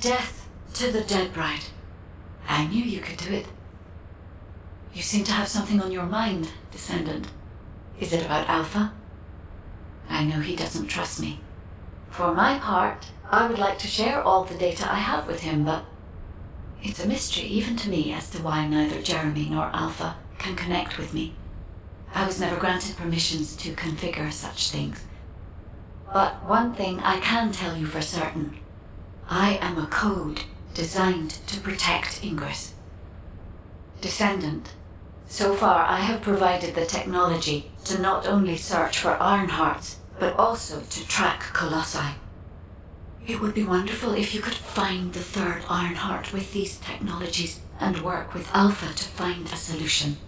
Death to the dead bride. I knew you could do it. You seem to have something on your mind, Descendant. Is it about Alpha? I know he doesn't trust me. For my part, I would like to share all the data I have with him, but it's a mystery even to me as to why neither Jeremy nor Alpha can connect with me. I was never granted permissions to configure such things. But one thing I can tell you for certain. I am a code designed to protect Ingress. Descendant, so far I have provided the technology to not only search for Ironhearts, but also to track Colossi. It would be wonderful if you could find the third Ironheart with these technologies and work with Alpha to find a solution.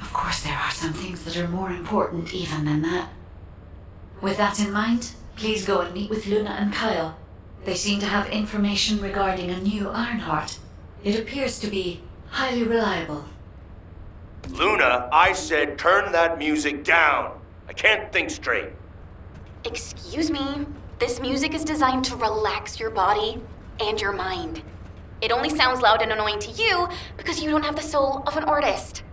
Of course, there are some things that are more important even than that. With that in mind, please go and meet with Luna and Kyle. They seem to have information regarding a new Ironheart. It appears to be highly reliable. Luna, I said turn that music down. I can't think straight. Excuse me. This music is designed to relax your body and your mind. It only sounds loud and annoying to you because you don't have the soul of an artist.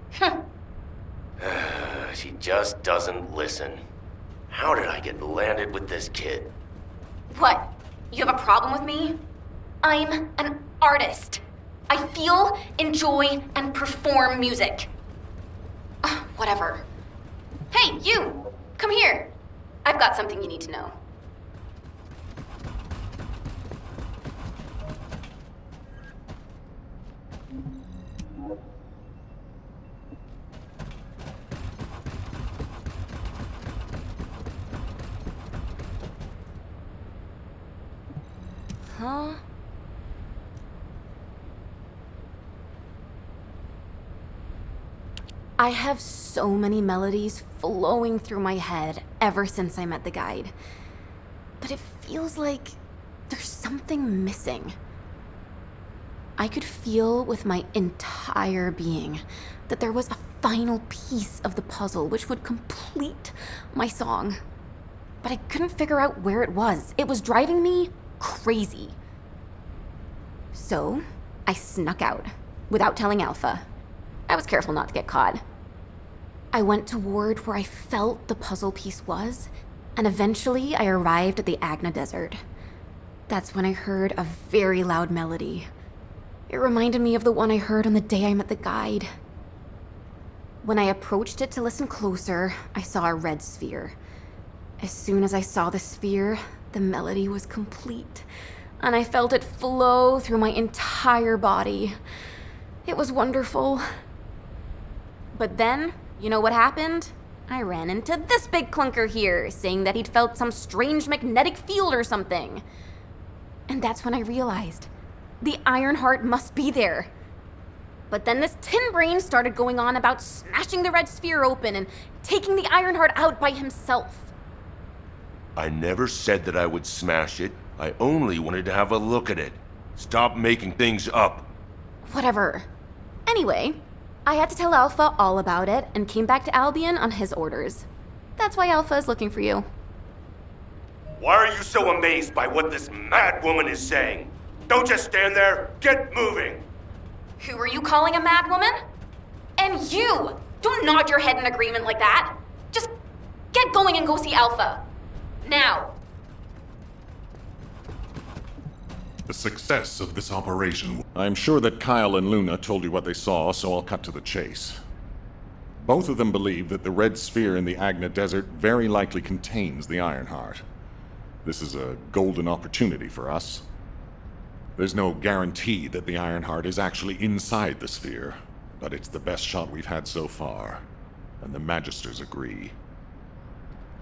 She just doesn't listen. How did I get landed with this kid? What? You have a problem with me? I'm an artist. I feel, enjoy, and perform music. Whatever. Hey, you! Come here. I've got something you need to know. Huh? I have so many melodies flowing through my head ever since I met the guide. But it feels like there's something missing. I could feel with my entire being that there was a final piece of the puzzle which would complete my song. But I couldn't figure out where it was. It was driving me crazy. So, I snuck out, without telling Alpha. I was careful not to get caught. I went toward where I felt the puzzle piece was, and eventually I arrived at the Agna Desert. That's when I heard a very loud melody. It reminded me of the one I heard on the day I met the guide. When I approached it to listen closer, I saw a red sphere. As soon as I saw the sphere, the melody was complete, and I felt it flow through my entire body. It was wonderful. But then, you know what happened? I ran into this big clunker here, saying that he'd felt some strange magnetic field or something. And that's when I realized the Ironheart must be there. But then this tin brain started going on about smashing the red sphere open and taking the Ironheart out by himself. I never said that I would smash it. I only wanted to have a look at it. Stop making things up. Whatever. Anyway, I had to tell Alpha all about it and came back to Albion on his orders. That's why Alpha is looking for you. Why are you so amazed by what this mad woman is saying? Don't just stand there. Get moving. Who are you calling a mad woman? And you! Don't nod your head in agreement like that. Just get going and go see Alpha. Now. The success of this operation. I'm sure that Kyle and Luna told you what they saw, so I'll cut to the chase. Both of them believe that the red sphere in the Agna Desert very likely contains the Ironheart. This is a golden opportunity for us. There's no guarantee that the Ironheart is actually inside the sphere, but it's the best shot we've had so far, and the Magisters agree.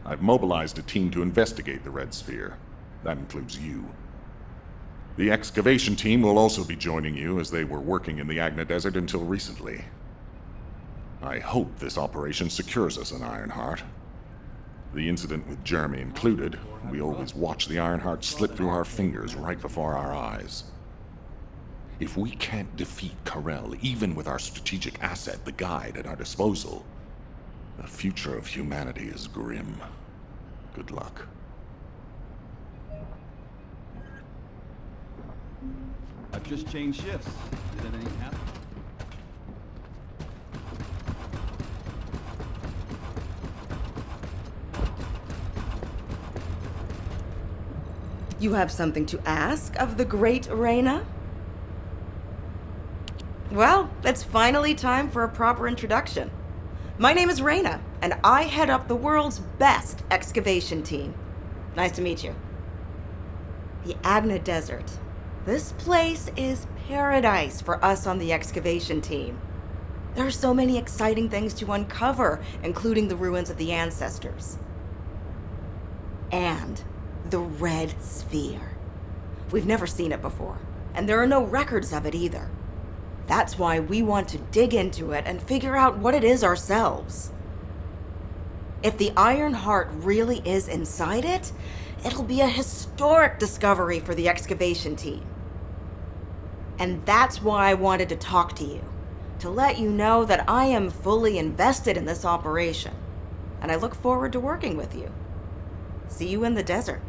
I've mobilized a team to investigate the Red Sphere. That includes you. The excavation team will also be joining you, as they were working in the Agna Desert until recently. I hope this operation secures us an Ironheart. The incident with Jeremy included, we always watch the Ironheart slip through our fingers right before our eyes. If we can't defeat Karel, even with our strategic asset, the Guide, at our disposal, the future of humanity is grim. Good luck. I've just changed shifts. Did anything happen? You have something to ask of the great Reyna? Well, it's finally time for a proper introduction. My name is Reyna, and I head up the world's best excavation team. Nice to meet you. The Agna Desert. This place is paradise for us on the excavation team. There are so many exciting things to uncover, including the ruins of the ancestors. And the Red Sphere. We've never seen it before, and there are no records of it either. That's why we want to dig into it and figure out what it is ourselves. If the Iron Heart really is inside it, it'll be a historic discovery for the excavation team. And that's why I wanted to talk to you, to let you know that I am fully invested in this operation, and I look forward to working with you. See you in the desert.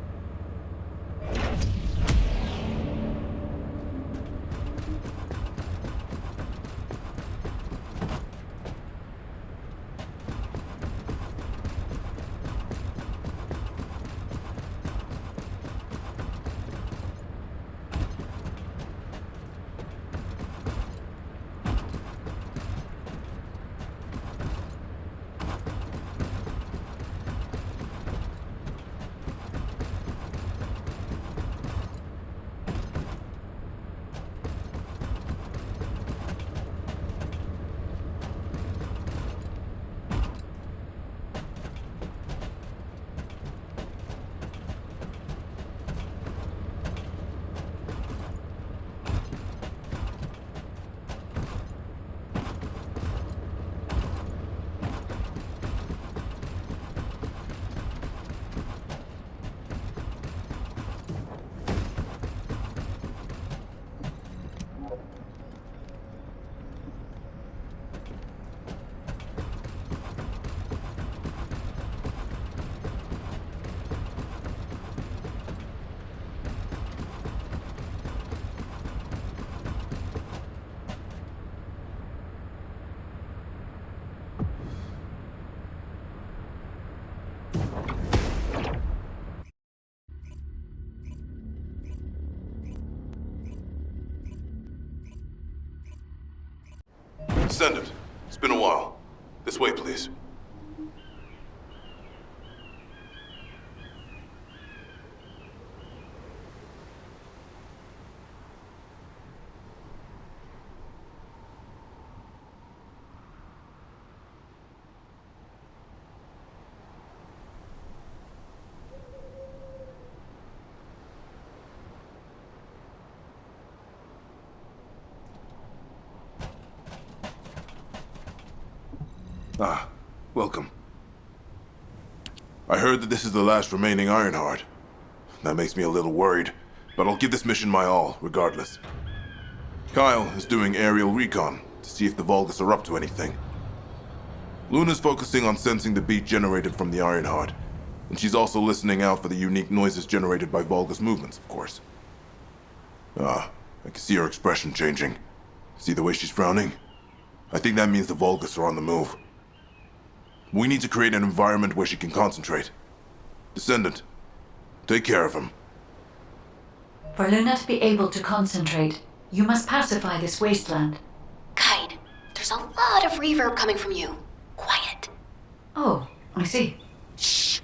Descendant, it's been a while. This way, please. Ah, welcome. I heard that this is the last remaining Ironheart. That makes me a little worried, but I'll give this mission my all, regardless. Kyle is doing aerial recon to see if the Vulgus are up to anything. Luna's focusing on sensing the beat generated from the Ironheart, and she's also listening out for the unique noises generated by Vulgus movements, of course. Ah, I can see her expression changing. See the way she's frowning? I think that means the Vulgus are on the move. We need to create an environment where she can concentrate. Descendant, take care of him. For Luna to be able to concentrate, you must pacify this wasteland. Guide, there's a lot of reverb coming from you. Quiet. Oh, I see. Shh.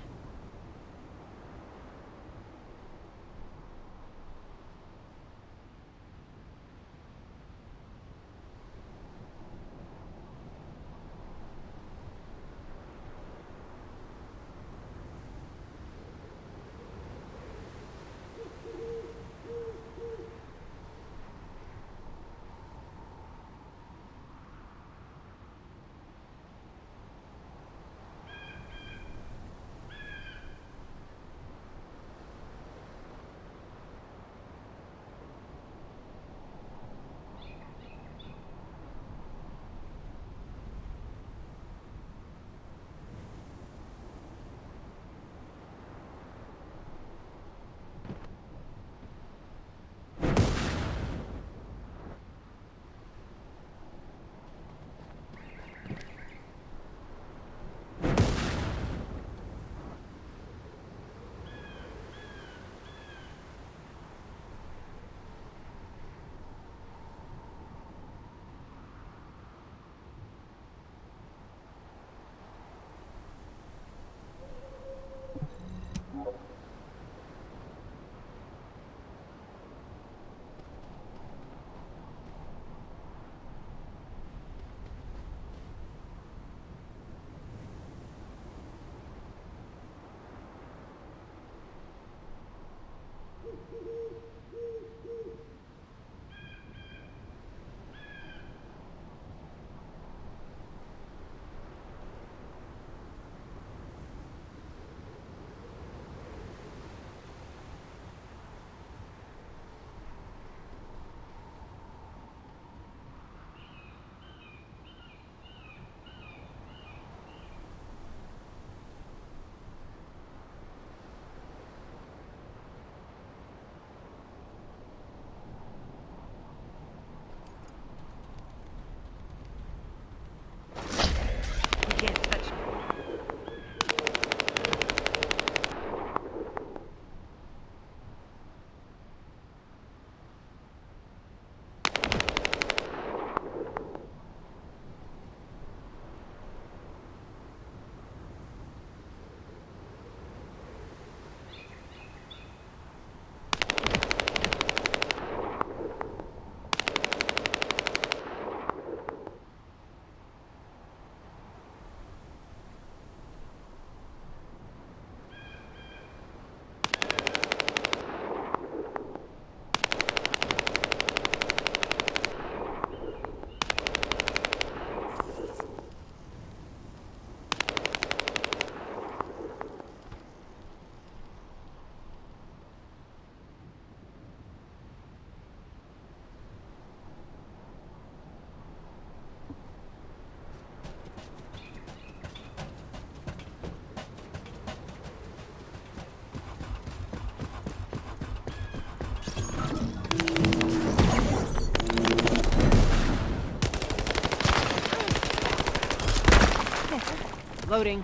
Loading.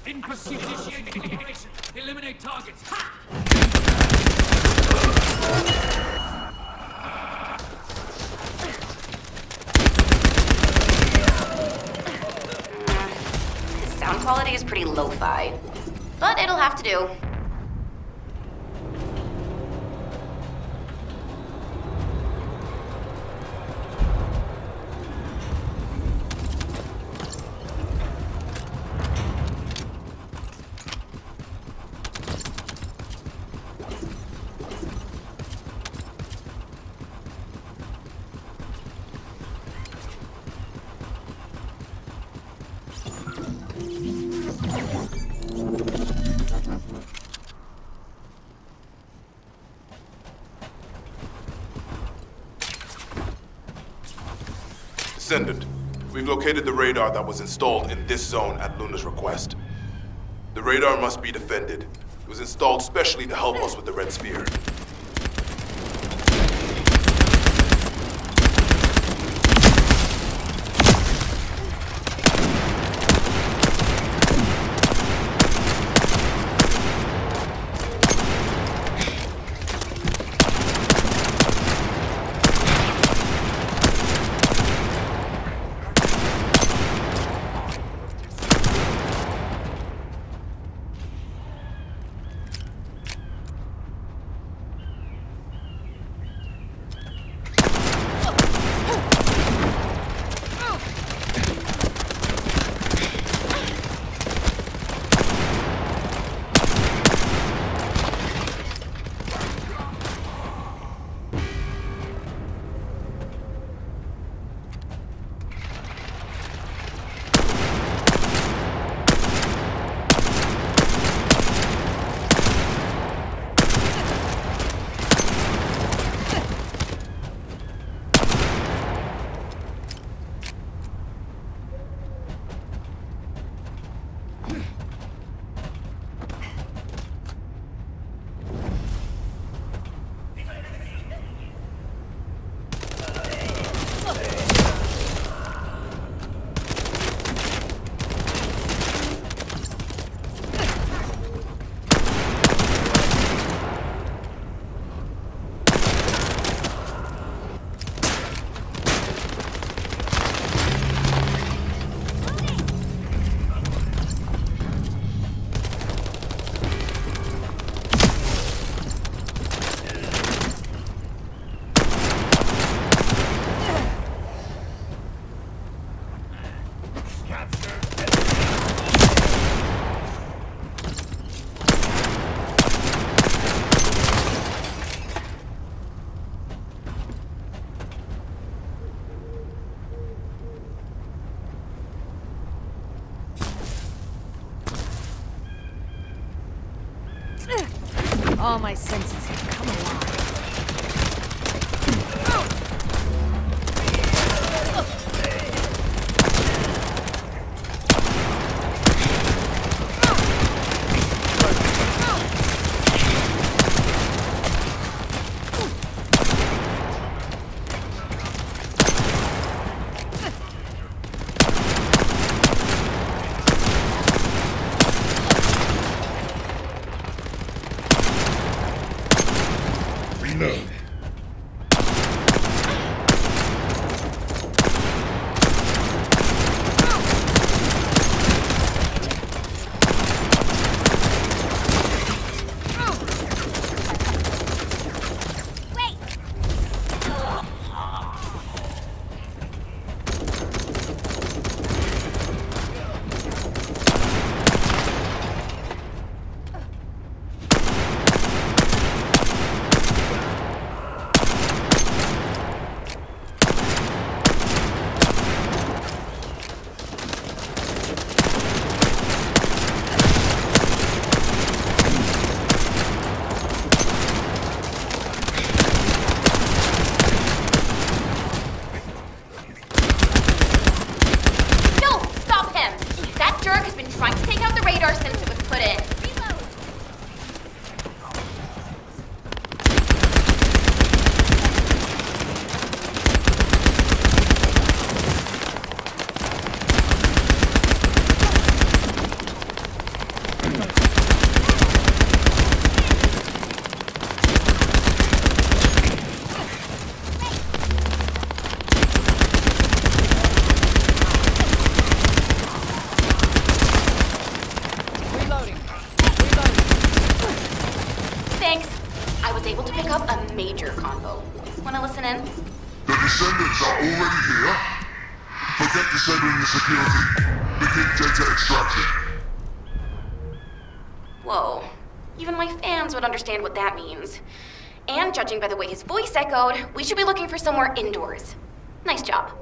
In pursuit. Initiating operation. Eliminate targets. Ha! Sound quality is pretty lo-fi, but it'll have to do. Descendant, we've located the radar that was installed in this zone at Luna's request. The radar must be defended. It was installed specially to help us with the Red Sphere. All my senses have come alive. able to pick up a major convo. Wanna listen in? The Descendants are already here. Forget disabling the security. Begin data extraction. Whoa. Even my fans would understand what that means. And judging by the way his voice echoed, we should be looking for somewhere indoors. Nice job.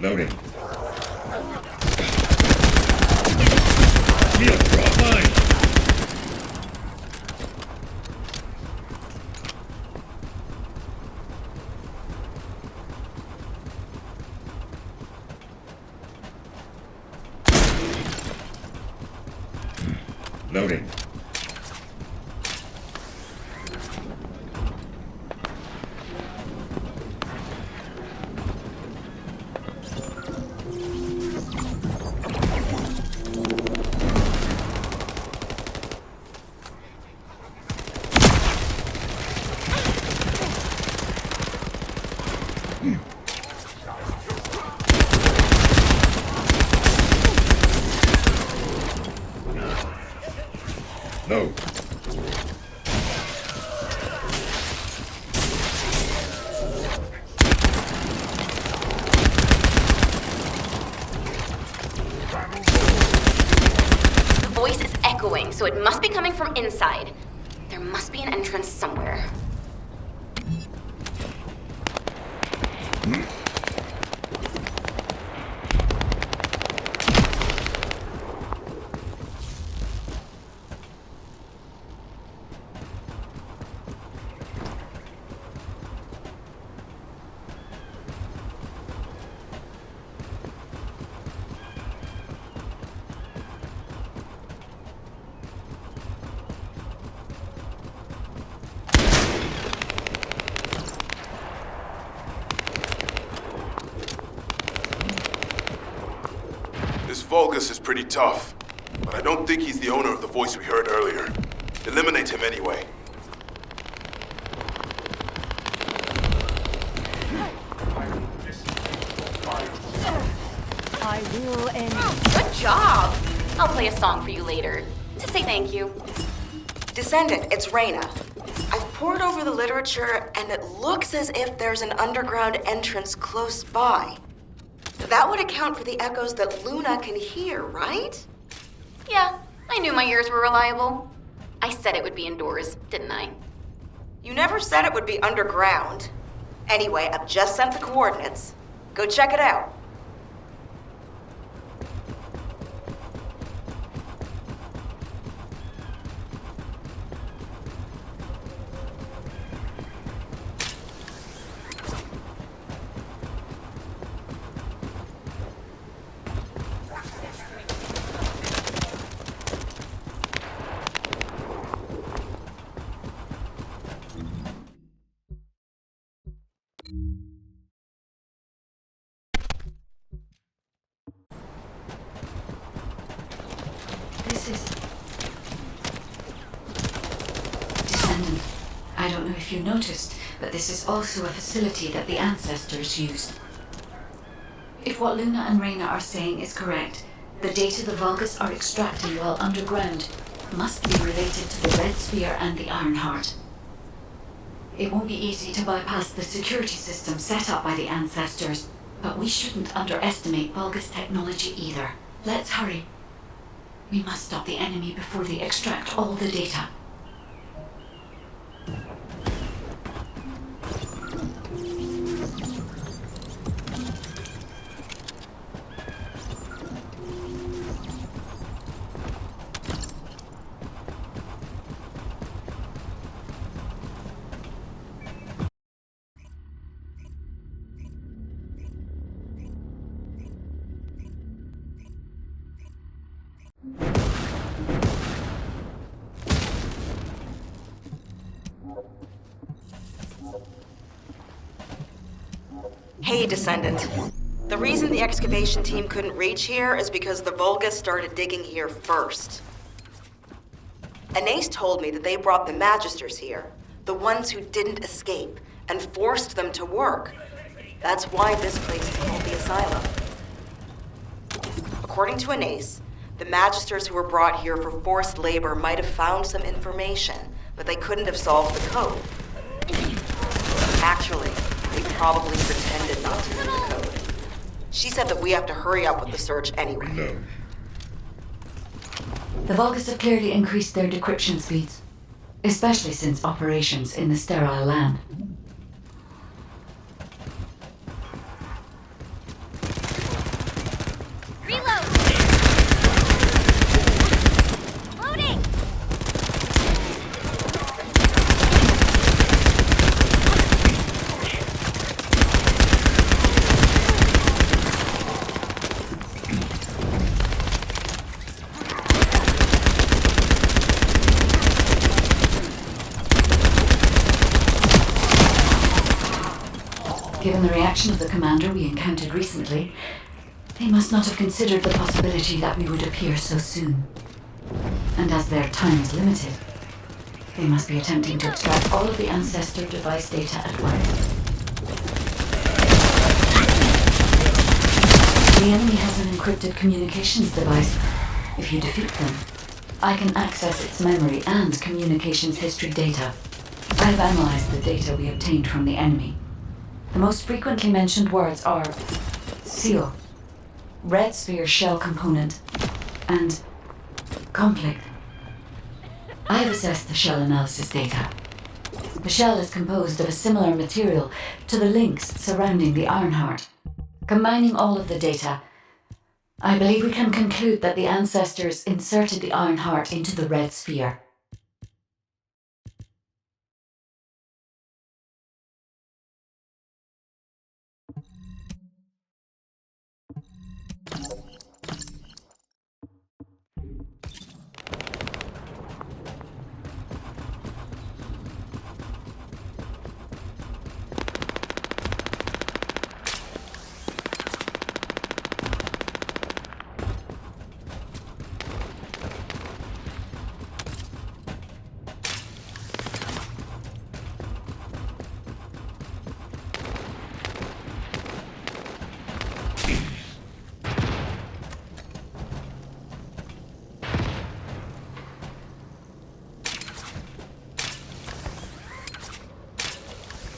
Loading. Loading. No. The voice is echoing, so it must be coming from inside. There must be an entrance somewhere. This Vulgus is pretty tough, but I don't think he's the owner of the voice we heard earlier. Eliminate him anyway. I will end. Good job! I'll play a song for you later to say thank you. Descendant, it's Reyna. I've pored over the literature, and it looks as if there's an underground entrance close by. That would account for the echoes that Luna can hear, right? Yeah, I knew my ears were reliable. I said it would be indoors, didn't I? You never said it would be underground. Anyway, I've just sent the coordinates. Go check it out. This is... Descendant. I don't know if you noticed, but this is also a facility that the ancestors used. If what Luna and Reyna are saying is correct, the data the Vulgus are extracting while underground must be related to the Red Sphere and the Ironheart. It won't be easy to bypass the security system set up by the ancestors, but we shouldn't underestimate Vulgus technology either. Let's hurry. We must stop the enemy before they extract all the data. Hey, Descendant. The reason the excavation team couldn't reach here is because the Vulgus started digging here first. Anais told me that they brought the Magisters here, the ones who didn't escape, and forced them to work. That's why this place is called the Asylum. According to Anais, the Magisters who were brought here for forced labor might have found some information, but they couldn't have solved the code. Actually, they probably pretended not to know the code. She said that we have to hurry up with the search anyway. No. The Vulgus have clearly increased their decryption speeds, especially since operations in the sterile land. Reload! Loading! reaction of the commander we encountered recently, they must not have considered the possibility that we would appear so soon. And as their time is limited, they must be attempting to extract all of the Ancestor device data at once. The enemy has an encrypted communications device. If you defeat them, I can access its memory and communications history data. I have analyzed the data we obtained from the enemy. The most frequently mentioned words are seal, red sphere shell component, and conflict. I have assessed the shell analysis data. The shell is composed of a similar material to the links surrounding the Ironheart. Combining all of the data, I believe we can conclude that the Ancestors inserted the Ironheart into the red sphere.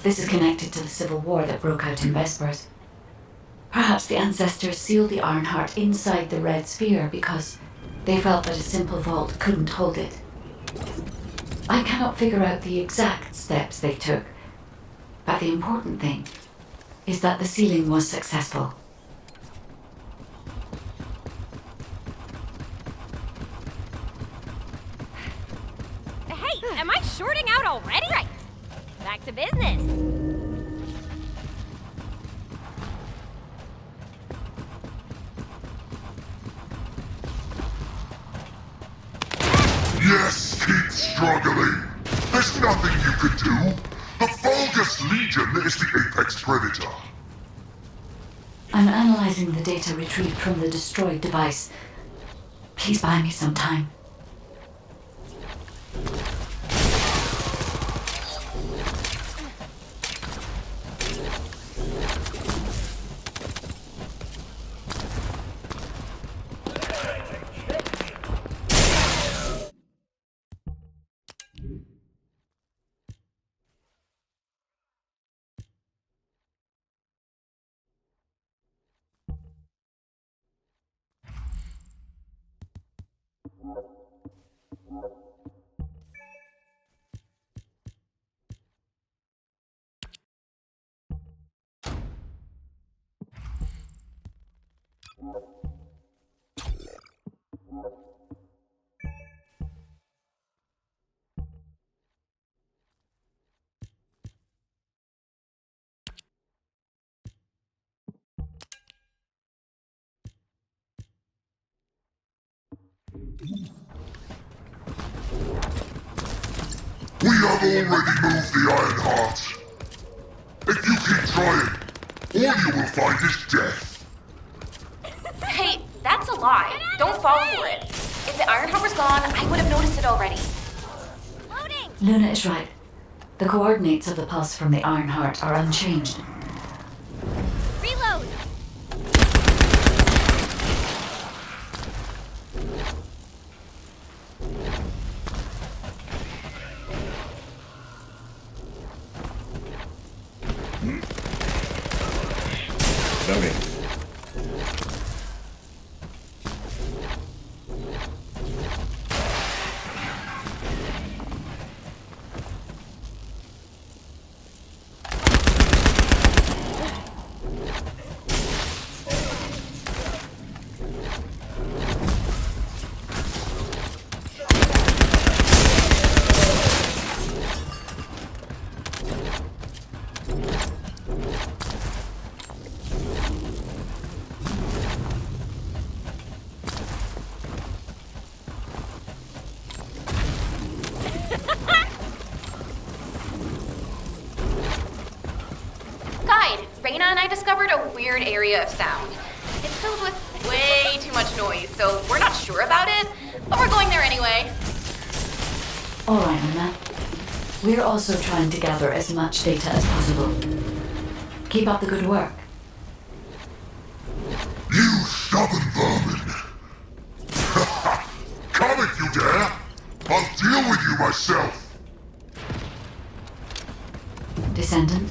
This is connected to the civil war that broke out in Vespers. Perhaps the Ancestors sealed the Ironheart inside the red sphere because they felt that a simple vault couldn't hold it. I cannot figure out the exact steps they took, but the important thing is that the sealing was successful. Hey, am I shorting out already? Right. Back to business. Yes, keep struggling. There's nothing you can do. The Vulgus Legion is the apex predator. I'm analyzing the data retrieved from the destroyed device. Please buy me some time. We have already moved the Ironheart. If you keep trying, all you will find is death. Hey, that's a lie. Don't fall for it. If the Ironheart was gone, I would have noticed it already. Loading! Luna is right. The coordinates of the pulse from the Ironheart are unchanged. Reload! Loading. discovered a weird area of sound. It's filled with way too much noise, so we're not sure about it, but we're going there anyway. All right, Luna. We're also trying to gather as much data as possible. Keep up the good work. You stubborn vermin! Come if you dare! I'll deal with you myself! Descendant,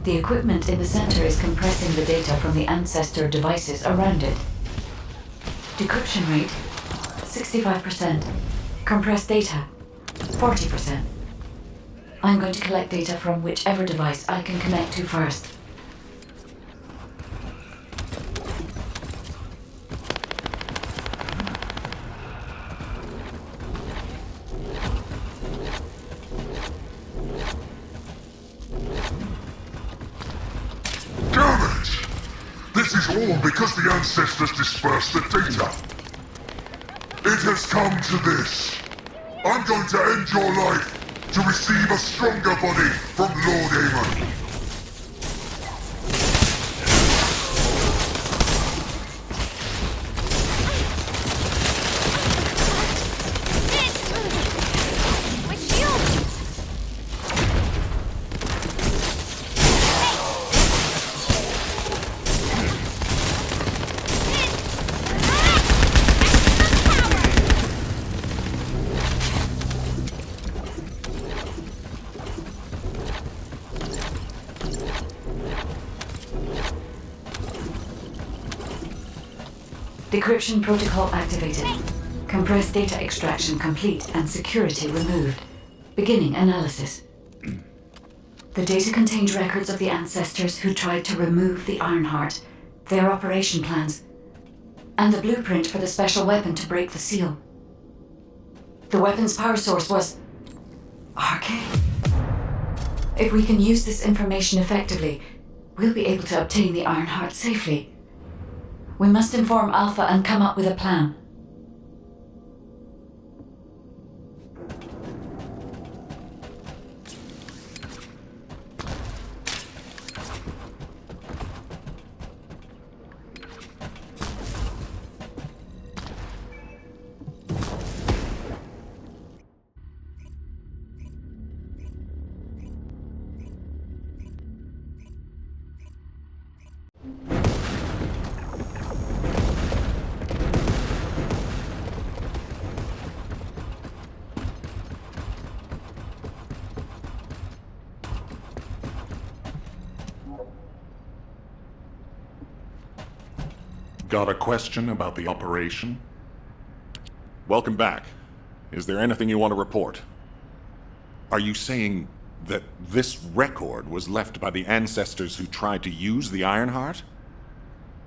the equipment in the center is compressing the data from the ancestor devices around it. Decryption rate, 65%. Compressed data, 40%. I'm going to collect data from whichever device I can connect to first. Damn it! This is all because the ancestors dispersed the data. It has come to this. I'm going to end your life to receive a stronger body from Lord Aemon. My shield! Decryption protocol activated. Compressed data extraction complete and security removed. Beginning analysis. The data contained records of the ancestors who tried to remove the Ironheart, their operation plans, and the blueprint for the special weapon to break the seal. The weapon's power source was arcane. If we can use this information effectively, we'll be able to obtain the Ironheart safely. We must inform Alpha and come up with a plan. Got a question about the operation? Welcome back. Is there anything you want to report? Are you saying that this record was left by the ancestors who tried to use the Ironheart?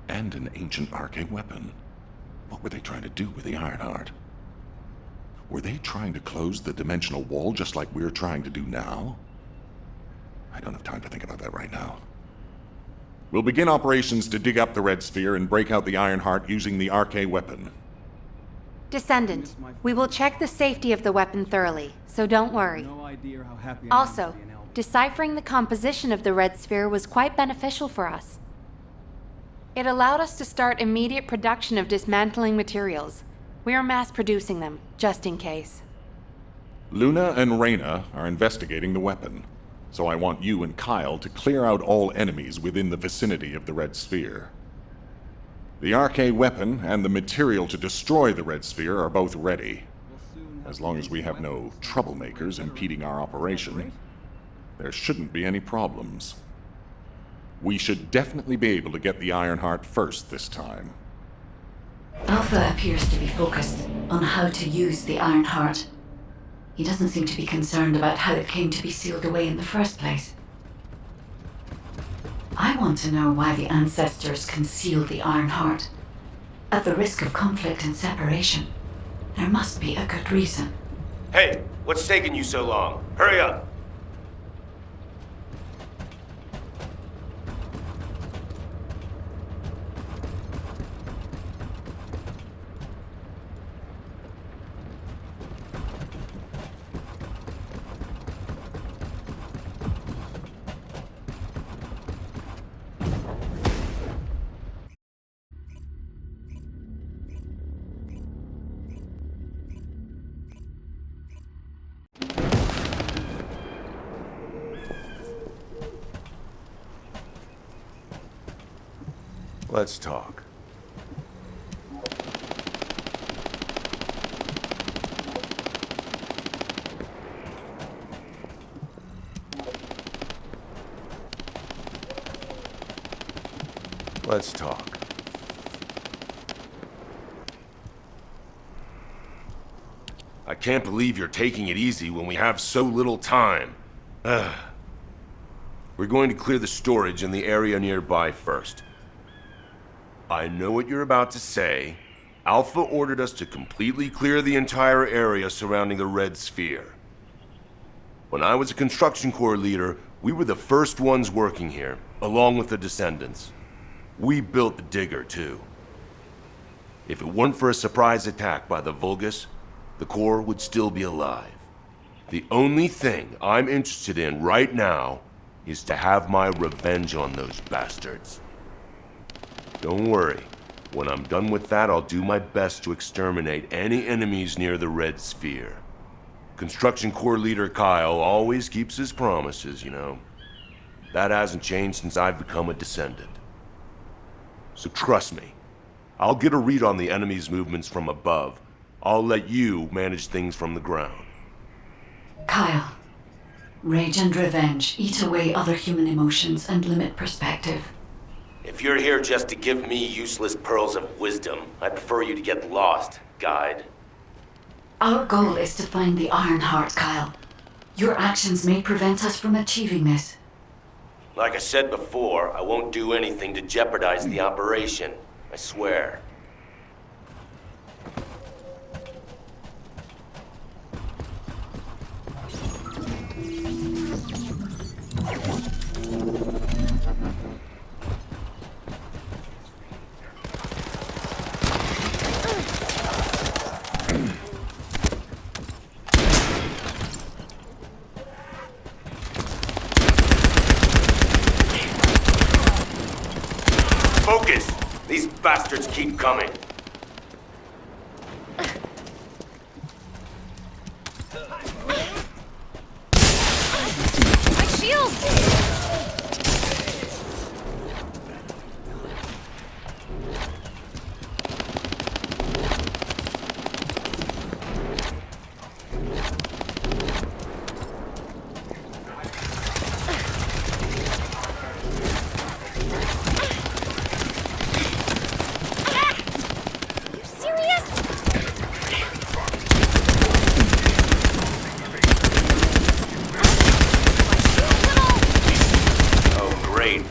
And an ancient arcane weapon. What were they trying to do with the Ironheart? Were they trying to close the dimensional wall just like we're trying to do now? I don't have time to think about that right now. We'll begin operations to dig up the Red Sphere and break out the Ironheart using the arcane weapon. Descendant, we will check the safety of the weapon thoroughly, so don't worry. No idea how happy I am to Also, be an elder. deciphering the composition of the Red Sphere was quite beneficial for us. It allowed us to start immediate production of dismantling materials. We are mass producing them, just in case. Luna and Reyna are investigating the weapon, so I want you and Kyle to clear out all enemies within the vicinity of the Red Sphere. The arcane weapon and the material to destroy the Red Sphere are both ready. As long as we have no troublemakers impeding our operation, there shouldn't be any problems. We should definitely be able to get the Ironheart first this time. Alpha appears to be focused on how to use the Ironheart. He doesn't seem to be concerned about how it came to be sealed away in the first place. I want to know why the ancestors concealed the Ironheart. At the risk of conflict and separation, there must be a good reason. Hey, what's taking you so long? Hurry up! Let's talk. Let's talk. I can't believe you're taking it easy when we have so little time. Ugh. We're going to clear the storage in the area nearby first. I know what you're about to say. Alpha ordered us to completely clear the entire area surrounding the Red Sphere. When I was a construction corps leader, we were the first ones working here, along with the Descendants. We built the digger, too. If it weren't for a surprise attack by the Vulgus, the Corps would still be alive. The only thing I'm interested in right now is to have my revenge on those bastards. Don't worry. When I'm done with that, I'll do my best to exterminate any enemies near the Red Sphere. Construction Corps leader Kyle always keeps his promises, you know. That hasn't changed since I've become a Descendant. So trust me, I'll get a read on the enemy's movements from above. I'll let you manage things from the ground. Kyle, rage and revenge eat away other human emotions and limit perspective. If you're here just to give me useless pearls of wisdom, I prefer you to get lost, guide. Our goal is to find the Ironheart, Kyle. Your actions may prevent us from achieving this. Like I said before, I won't do anything to jeopardize the operation. I swear. Focus! These bastards keep coming. My shield!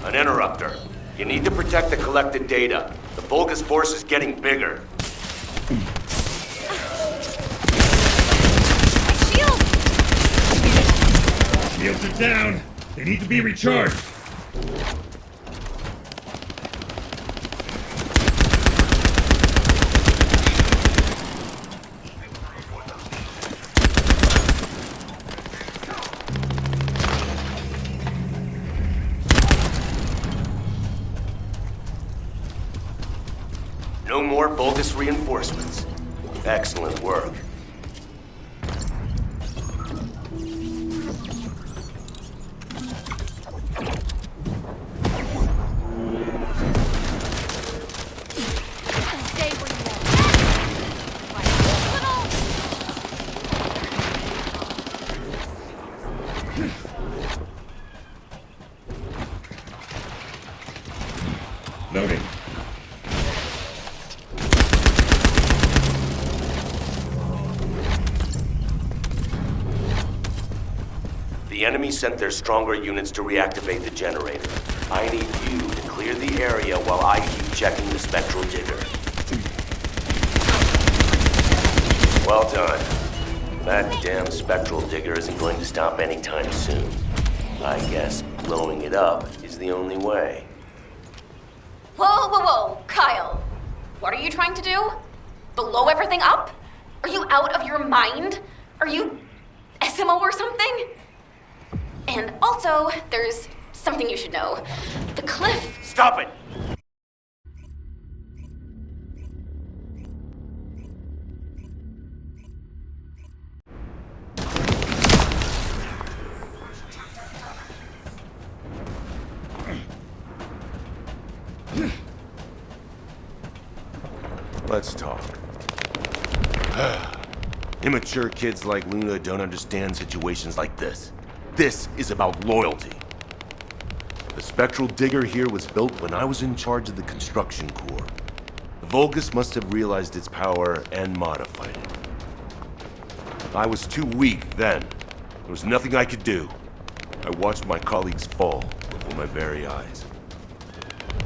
An interrupter. You need to protect the collected data. The Vulgus force is getting bigger. Shields are down. They need to be recharged. No more Vulgus reinforcements. Excellent work. Stay where you are. Loading. The enemy sent their stronger units to reactivate the generator. I need you to clear the area while I keep checking the spectral digger. Well done. That damn spectral digger isn't going to stop anytime soon. I guess blowing it up is the only way. Whoa, whoa, whoa, Kyle. What are you trying to do? Blow everything up? Are you out of your mind? Are you SMO or something? And also, there's something you should know. The cliff... Stop it! Let's talk. Immature kids like Luna don't understand situations like this. This is about loyalty. The spectral digger here was built when I was in charge of the construction corps. The Vulgus must have realized its power and modified it. I was too weak then. There was nothing I could do. I watched my colleagues fall before my very eyes.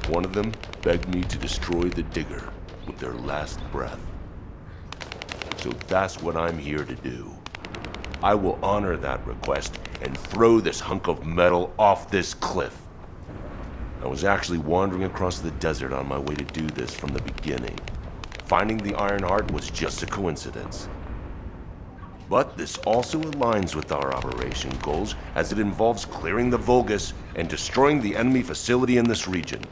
One of them begged me to destroy the digger with their last breath. So that's what I'm here to do. I will honor that request and throw this hunk of metal off this cliff. I was actually wandering across the desert on my way to do this from the beginning. Finding the Iron Heart was just a coincidence. But this also aligns with our operation goals as it involves clearing the Vulgus and destroying the enemy facility in this region.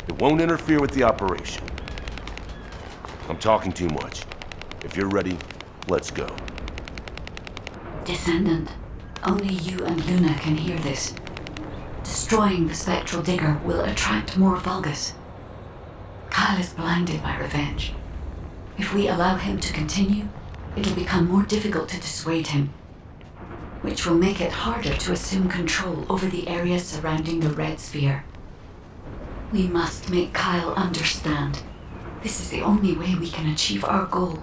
It won't interfere with the operation. I'm talking too much. If you're ready, let's go. Descendant, only you and Luna can hear this. Destroying the spectral digger will attract more Vulgus. Kyle is blinded by revenge. If we allow him to continue, it'll become more difficult to dissuade him, which will make it harder to assume control over the area surrounding the Red Sphere. We must make Kyle understand. This is the only way we can achieve our goal.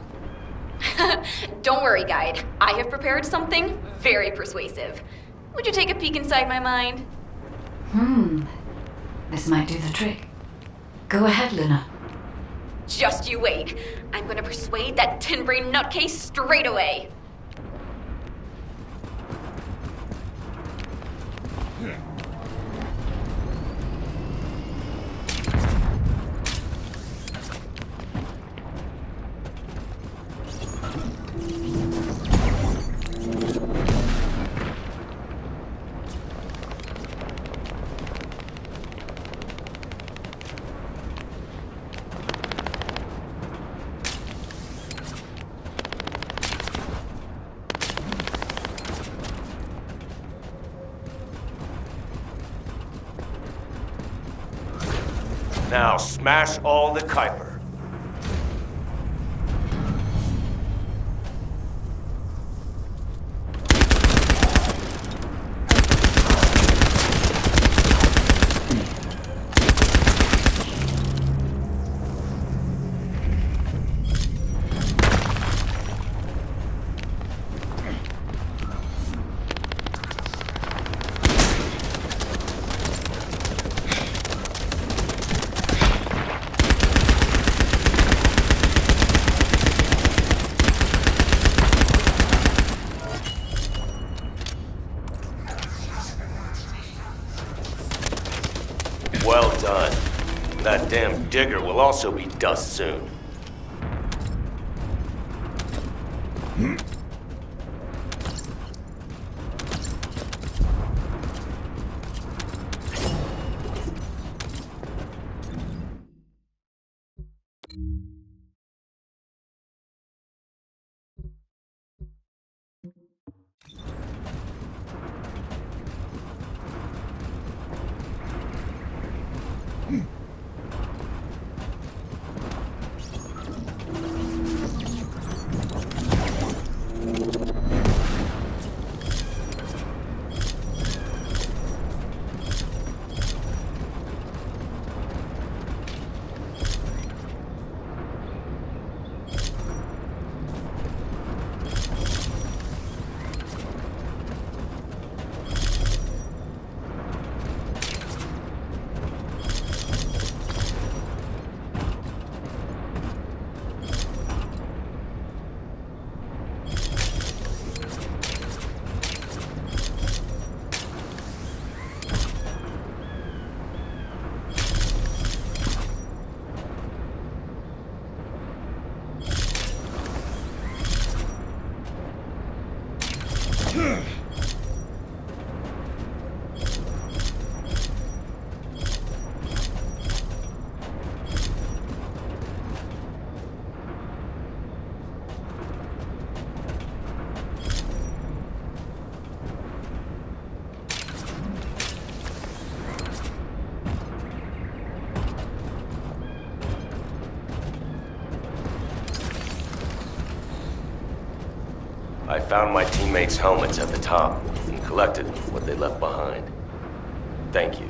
Don't worry, Guide. I have prepared something very persuasive. Would you take a peek inside my mind? This might do the trick. Go ahead, Luna. Just you wait. I'm gonna persuade that tin-brain nutcase straight away. Now smash all the Kuiper. Well done. That damn digger will also be dust soon. I found my teammates' helmets at the top and collected what they left behind. Thank you.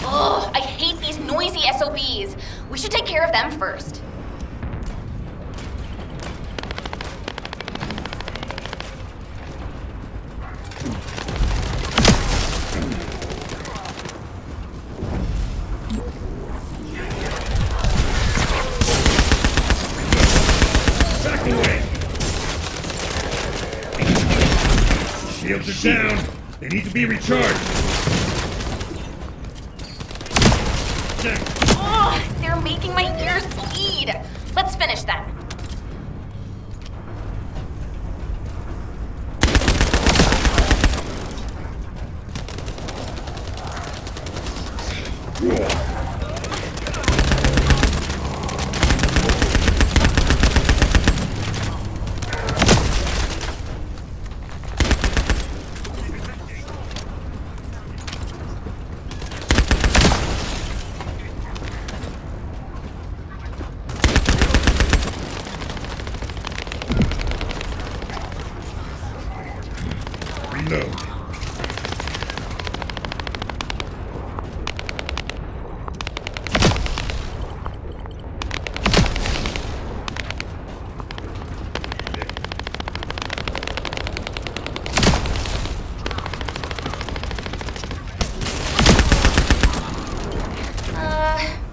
Ugh, I hate these noisy SOBs. We should take care of them first. Back away! Shields are down. They need to be recharged. Ugh, they're making my ears bleed. Let's finish them. Reload.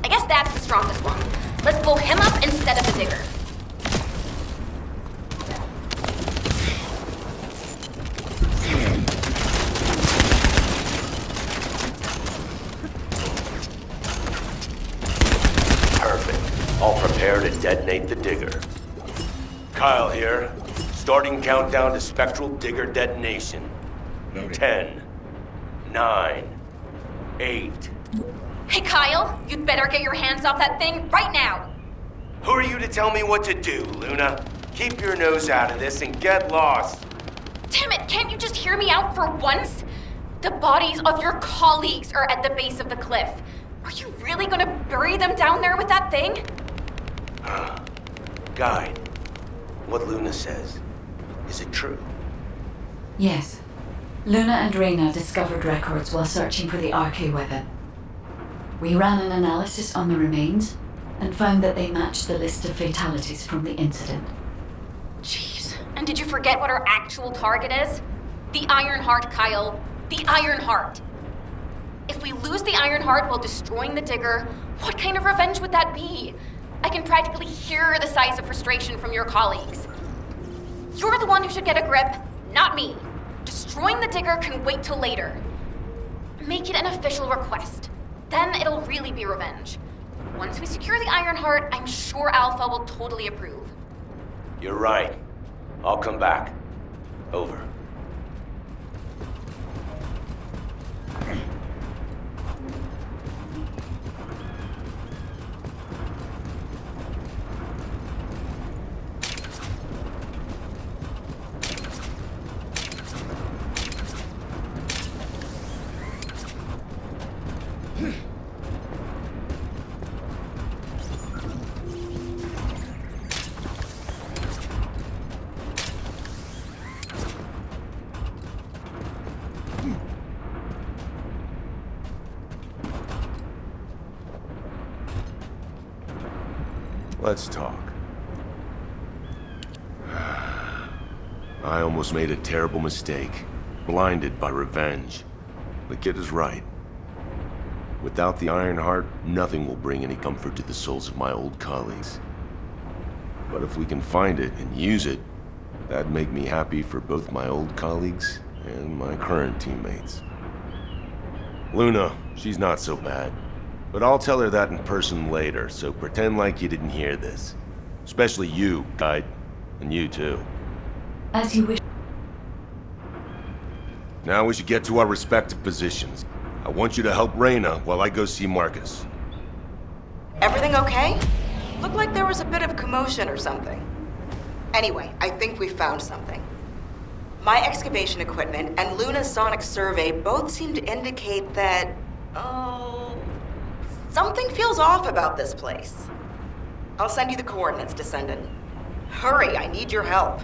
I guess that's the strongest one. Let's blow him up instead of the digger. Perfect. All prepare to detonate the digger. Kyle here. Starting countdown to spectral digger detonation. 10, 9, 8. Hey, Kyle, you'd better get your hands off that thing right now. Who are you to tell me what to do, Luna? Keep your nose out of this and get lost. Damn it, can't you just hear me out for once? The bodies of your colleagues are at the base of the cliff. Are you really gonna bury them down there with that thing? Guide, what Luna says, is it true? Yes. Luna and Reyna discovered records while searching for the RK weapon. We ran an analysis on the remains and found that they matched the list of fatalities from the incident. Jeez. And did you forget what our actual target is? The Iron Heart, Kyle. The Iron Heart. If we lose the Iron Heart while destroying the digger, what kind of revenge would that be? I can practically hear the sighs of frustration from your colleagues. You're the one who should get a grip, not me. Destroying the digger can wait till later. Make it an official request. Then it'll really be revenge. Once we secure the Iron Heart, I'm sure Alpha will totally approve. You're right. I'll come back. Over. Let's talk. I almost made a terrible mistake. Blinded by revenge. The kid is right. Without the Iron Heart, nothing will bring any comfort to the souls of my old colleagues. But if we can find it and use it, that'd make me happy for both my old colleagues and my current teammates. Luna, she's not so bad. But I'll tell her that in person later, so pretend like you didn't hear this. Especially you, Guide. And you too. As you wish. Now we should get to our respective positions. I want you to help Reyna while I go see Marcus. Everything okay? Looked like there was a bit of commotion or something. Anyway, I think we found something. My excavation equipment and Luna's sonic survey both seem to indicate that... something feels off about this place. I'll send you the coordinates, Descendant. Hurry, I need your help.